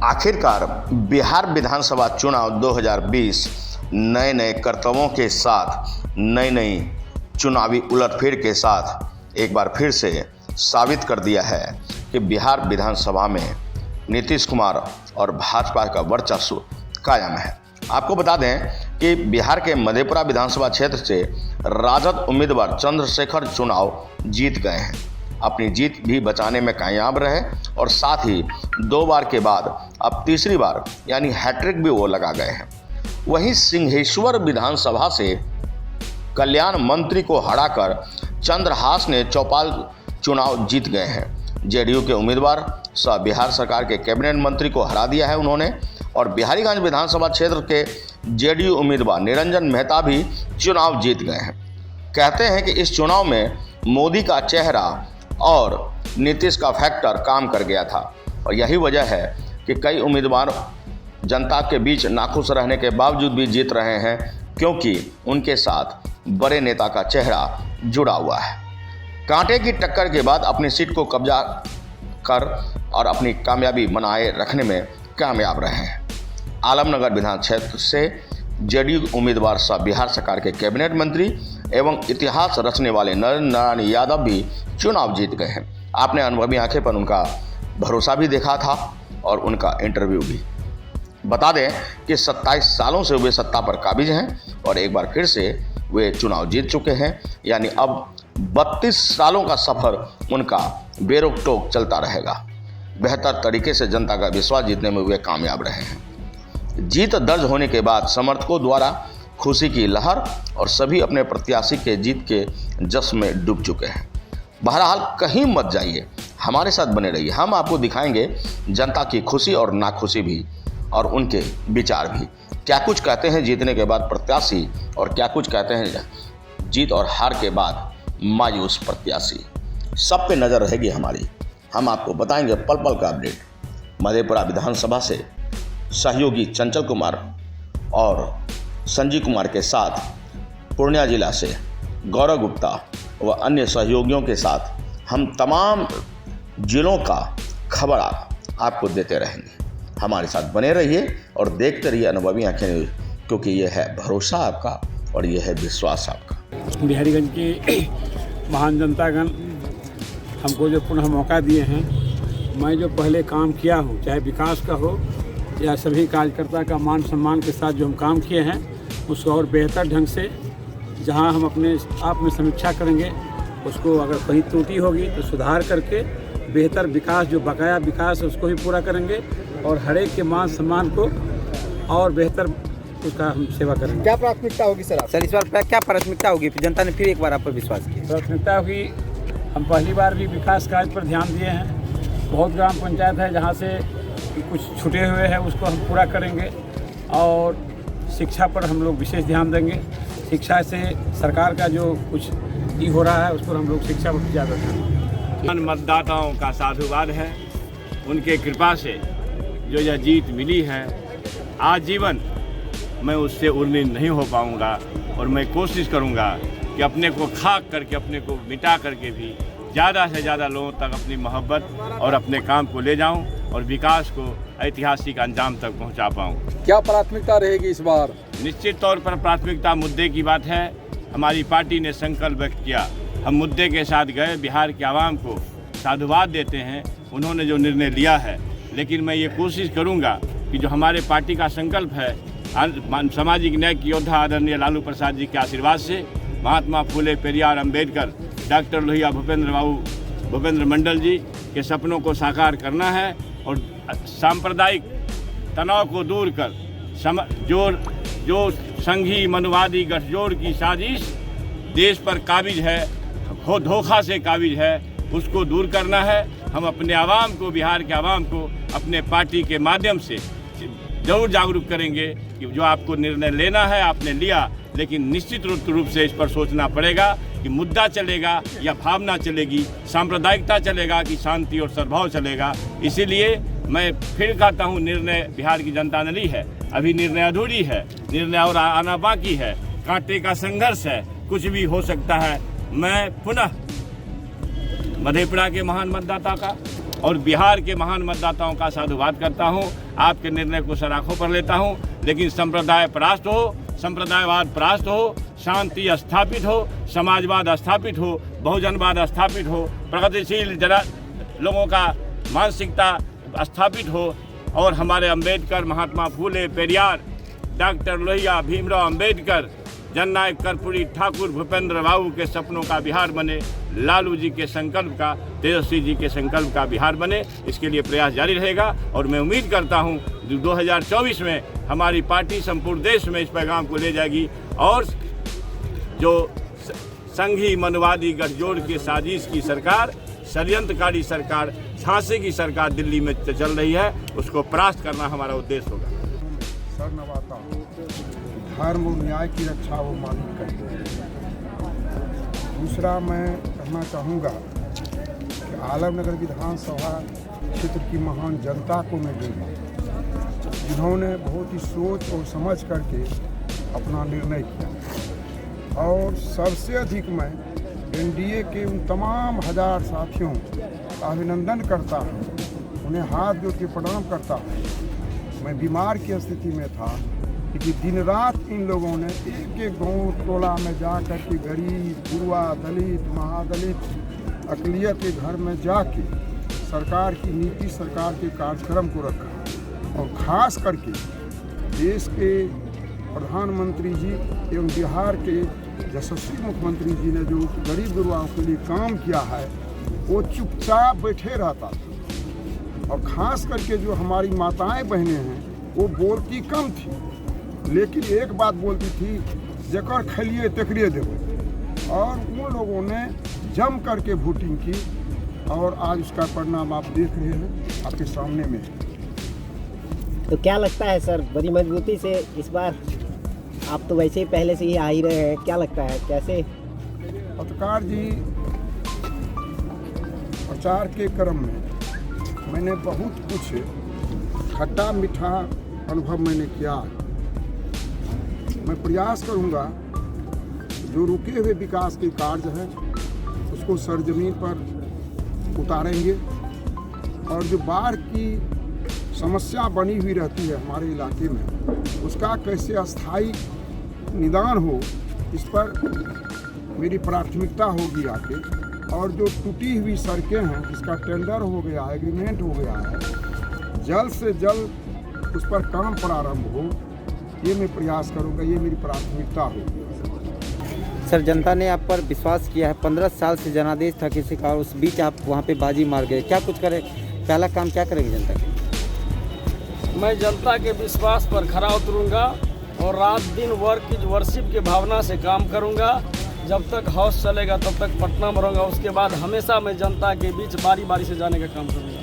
आखिरकार बिहार विधानसभा चुनाव 2020 नए नए करतबों के साथ, नई नई चुनावी उलटफेर के साथ एक बार फिर से साबित कर दिया है कि बिहार विधानसभा में नीतीश कुमार और भाजपा का वर्चस्व कायम है। आपको बता दें कि बिहार के मधेपुरा विधानसभा क्षेत्र से राजद उम्मीदवार चंद्रशेखर चुनाव जीत गए हैं। अपनी जीत भी बचाने में कामयाब रहे और साथ ही 2 बार के बाद अब तीसरी बार यानी हैट्रिक भी वो लगा गए हैं। वहीं सिंहेश्वर विधानसभा से कल्याण मंत्री को हराकर चंद्रहास ने चौपाल चुनाव जीत गए हैं। जेडीयू के उम्मीदवार सह बिहार सरकार के कैबिनेट मंत्री को हरा दिया है उन्होंने। और बिहारीगंज विधानसभा क्षेत्र के जेडीयू उम्मीदवार निरंजन मेहता भी चुनाव जीत गए हैं। कहते हैं कि इस चुनाव में मोदी का चेहरा और नीतीश का फैक्टर काम कर गया था और यही वजह है कि कई उम्मीदवार जनता के बीच नाखुश रहने के बावजूद भी जीत रहे हैं, क्योंकि उनके साथ बड़े नेता का चेहरा जुड़ा हुआ है। कांटे की टक्कर के बाद अपनी सीट को कब्जा कर और अपनी कामयाबी बनाए रखने में कामयाब रहे हैं। आलमनगर विधान क्षेत्र से जेडीयू उम्मीदवार सह बिहार सरकार के कैबिनेट मंत्री एवं इतिहास रचने वाले नरेंद्र नारायण यादव भी चुनाव जीत गए हैं। आपने अनुभवी आंखें पर उनका भरोसा भी देखा था और उनका इंटरव्यू भी। बता दें कि 27 सालों से वे सत्ता पर काबिज हैं और एक बार फिर से वे चुनाव जीत चुके हैं, यानी अब 32 सालों का सफर उनका बेरोक टोक चलता रहेगा। बेहतर तरीके से जनता का विश्वास जीतने में वे कामयाब रहे हैं। जीत दर्ज होने के बाद समर्थकों द्वारा खुशी की लहर और सभी अपने प्रत्याशी के जीत के जश्न में डूब चुके हैं। बहरहाल कहीं मत जाइए, हमारे साथ बने रहिए। हम आपको दिखाएंगे जनता की खुशी और नाखुशी भी और उनके विचार भी। क्या कुछ कहते हैं जीतने के बाद प्रत्याशी और क्या कुछ कहते हैं जीत और हार के बाद मायूस प्रत्याशी। सब पे नज़र रहेगी हमारी। हम आपको बताएंगे पल पल का अपडेट। मधेपुरा विधानसभा से सहयोगी चंचल कुमार और संजीव कुमार के साथ पूर्णिया जिला से गौरव गुप्ता व अन्य सहयोगियों के साथ हम तमाम जिलों का खबर आपको देते रहेंगे। हमारे साथ बने रहिए और देखते रहिए अनुभवी आंखें न्यूज़, क्योंकि ये है भरोसा आपका और ये है विश्वास आपका। बिहारीगंज की महान जनतागण हमको जो पुनः मौका दिए हैं, मैं जो पहले काम किया हूँ, चाहे विकास का हो या सभी कार्यकर्ता का मान सम्मान के साथ जो हम काम किए हैं, उसको और बेहतर ढंग से जहाँ हम अपने आप में समीक्षा करेंगे, उसको अगर कहीं त्रुटि होगी तो सुधार करके बेहतर विकास, जो बकाया विकास है उसको भी पूरा करेंगे और हर एक के मान सम्मान को और बेहतर उसका हम सेवा करेंगे। क्या प्राथमिकता होगी सर? सर इस बार क्या प्राथमिकता होगी? जनता ने फिर एक बार आप पर विश्वास किया। प्राथमिकता होगी, हम पहली बार भी विकास कार्य पर ध्यान दिए हैं। बहुत ग्राम पंचायत है जहाँ से कुछ छूटे हुए हैं, उसको हम पूरा करेंगे और शिक्षा पर हम लोग विशेष ध्यान देंगे। शिक्षा से सरकार का जो कुछ ये हो रहा है उस पर हम लोग शिक्षा पर ज़्यादा ध्यान देंगे। मतदाताओं का साधुवाद है, उनके कृपा से जो यह जीत मिली है, आजीवन मैं उससे उन्नीत नहीं हो पाऊंगा और मैं कोशिश करूंगा कि अपने को खाक करके, अपने को मिटा करके भी ज़्यादा से ज़्यादा लोगों तक अपनी मोहब्बत और अपने काम को ले जाऊं और विकास को ऐतिहासिक अंजाम तक पहुंचा पाऊं। क्या प्राथमिकता रहेगी इस बार? निश्चित तौर पर प्राथमिकता मुद्दे की बात है। हमारी पार्टी ने संकल्प व्यक्त किया, हम मुद्दे के साथ गए, बिहार के आवाम को साधुवाद देते हैं उन्होंने जो निर्णय लिया है। लेकिन मैं ये कोशिश करूँगा कि जो हमारे पार्टी का संकल्प है, सामाजिक न्याय के योद्धा आदरणीय लालू प्रसाद जी के आशीर्वाद से, महात्मा फूले पेरियार अम्बेडकर, डॉक्टर लोहिया भूपेंद्र मंडल जी के सपनों को साकार करना है और सांप्रदायिक तनाव को दूर कर जो संघी मनुवादी गठजोड़ की साजिश देश पर काबिज है, धोखा से काबिज है, उसको दूर करना है। हम अपने आवाम को, बिहार के आवाम को अपने पार्टी के माध्यम से जरूर जागरूक करेंगे कि जो आपको निर्णय लेना है आपने लिया, लेकिन निश्चित रूप से इस पर सोचना पड़ेगा कि मुद्दा चलेगा या भावना चलेगी, सांप्रदायिकता चलेगा कि शांति और सद्भाव चलेगा। इसीलिए मैं फिर कहता हूँ, निर्णय बिहार की जनता ने ली है, अभी निर्णय अधूरी है, निर्णय और आना बाकी है, कांटे का संघर्ष है, कुछ भी हो सकता है। मैं पुनः मधेपुरा के महान मतदाता का और बिहार के महान मतदाताओं का साधुवाद करता हूं। आपके निर्णय को सराखों पर लेता हूँ, लेकिन संप्रदाय परास्त हो, संप्रदायवाद परास्त हो, शांति स्थापित हो, समाजवाद स्थापित हो, बहुजनवाद स्थापित हो, प्रगतिशील लोगों का मानसिकता स्थापित हो और हमारे अंबेडकर, महात्मा फूले, पेरियार, डॉक्टर लोहिया, भीमराव अंबेडकर, जननायक कर्पूरी ठाकुर, भूपेंद्र बाबू के सपनों का बिहार बने, लालू जी के संकल्प का, तेजस्वी जी के संकल्प का बिहार बने। इसके लिए प्रयास जारी रहेगा और मैं उम्मीद करता हूं 2024 में हमारी पार्टी संपूर्ण देश में इस पैगाम को ले जाएगी और जो संघी मनवादी गठजोड़ की साजिश की सरकार, षड्यंत्रकारी सरकार, झांसे की सरकार दिल्ली में चल रही है, उसको परास्त करना हमारा उद्देश्य होगा। सर नवाता हूँ, धर्म और न्याय की रक्षा वो मालिक करते हैं। दूसरा मैं कहना चाहूँगा कि आलमनगर विधानसभा क्षेत्र की महान जनता को मैं दूंगा, जिन्होंने बहुत ही सोच और समझ करके अपना निर्णय किया। और सबसे अधिक मैं एनडीए के उन तमाम हजार साथियों का अभिनंदन करता हूँ, उन्हें हाथ जोड़ के प्रणाम करता हूँ। मैं बीमार की स्थिति में था, क्योंकि दिन रात इन लोगों ने एक एक गाँव टोला में जा कर के गरीब, गुरुआ, दलित, महादलित, अकलियत के घर में जाके सरकार की नीति, सरकार के कार्यक्रम को रखा और ख़ास करके देश के प्रधानमंत्री जी एवं बिहार के यशस्वी मुख्यमंत्री जी ने जो गरीब गुरुआओं के लिए काम किया है, वो चुपचाप बैठे रहता था। और ख़ास करके जो हमारी माताएं बहनें हैं, वो बोलती कम थी, लेकिन एक बात बोलती थी, जेकर खलिए तकरिए देव। और उन लोगों ने जम करके वोटिंग की और आज उसका परिणाम आप देख रहे हैं, आपके सामने में। तो क्या लगता है सर, बड़ी मजबूती से इस बार, आप तो वैसे ही पहले से ही आ ही रहे हैं, क्या लगता है कैसे? पत्रकार जी, प्रचार के क्रम में मैंने बहुत कुछ खट्टा मीठा अनुभव मैंने किया। मैं प्रयास करूंगा जो रुके हुए विकास के कार्य हैं उसको सरजमीन पर उतारेंगे और जो बाढ़ की समस्या बनी हुई रहती है हमारे इलाके में, उसका कैसे अस्थायी निदान हो, इस पर मेरी प्राथमिकता होगी आके। और जो टूटी हुई सड़कें हैं, जिसका टेंडर हो गया है, एग्रीमेंट हो गया है, जल्द से जल्द उस पर काम प्रारंभ हो, ये मैं प्रयास करूंगा, ये मेरी प्राथमिकता होगी। सर, जनता ने आप पर विश्वास किया है, 15 साल से जनादेश था किसी का, और उस बीच आप वहाँ पे बाजी मार गए, क्या कुछ करे, पहला काम क्या करेगी जनता के? मैं जनता के विश्वास पर खरा उतरूंगा और रात दिन वर्शिप की भावना से काम करूंगा। जब तक हाउस चलेगा तब तक पटना में रहूँगा, उसके बाद हमेशा मैं जनता के बीच बारी बारी से जाने का काम करूँगा।